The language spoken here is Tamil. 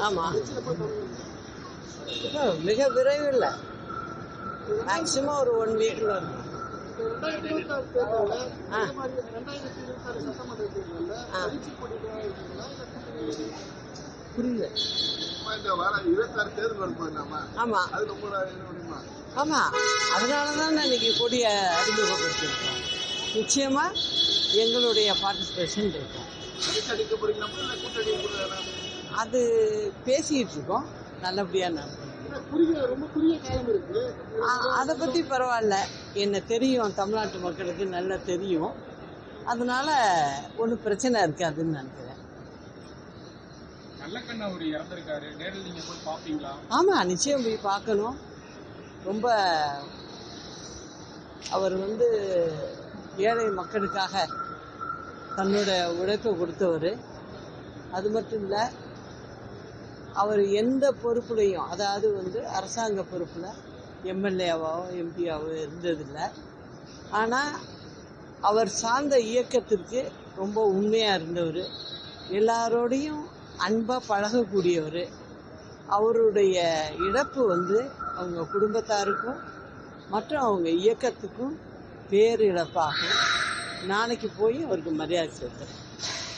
ஆமாம், மிக விரைவில் மேக்சிமம் ஒரு 1 வீக்கில் இருக்கும். புரியல. ஆமா ஆமா, அதனாலதான் இன்னைக்கு கொடியை அறிமுகப்படுத்திருக்கோம். நிச்சயமா எங்களுடைய பார்ட்டிசிபேஷன் இருக்கும். அது பேசிட்டு இருக்கோம், நல்லபடியா நடக்கும். அதை பத்தி பரவாயில்ல, என்ன தெரியும், தமிழ்நாட்டு மக்களுக்கு நல்லா தெரியும். அதனால ஒன்றும் பிரச்சனை இருக்காதுன்னு நினைக்கிறேன். ஆமா, நிச்சயம் போய் பார்க்கணும். ரொம்ப அவர் ஏழை மக்களுக்காக தன்னோட உழைப்பை கொடுத்தவர். அது மட்டும் இல்லை, அவர் எந்த பொறுப்புலையும், அதாவது அரசாங்க பொறுப்பில் எம்எல்ஏவோ எம்பியாவோ இருந்ததில்லை. ஆனால் அவர் சார்ந்த இயக்கத்திற்கு ரொம்ப உண்மையாக இருந்தவர். எல்லாரோடையும் அன்பாக பழகக்கூடியவர். அவருடைய இழப்பு அவங்க குடும்பத்தாருக்கும் மற்றும் அவங்க இயக்கத்துக்கும் பேரிழப்பாகும். நாளைக்கு போய் அவருக்கு மரியாதை செலுத்துறேன்.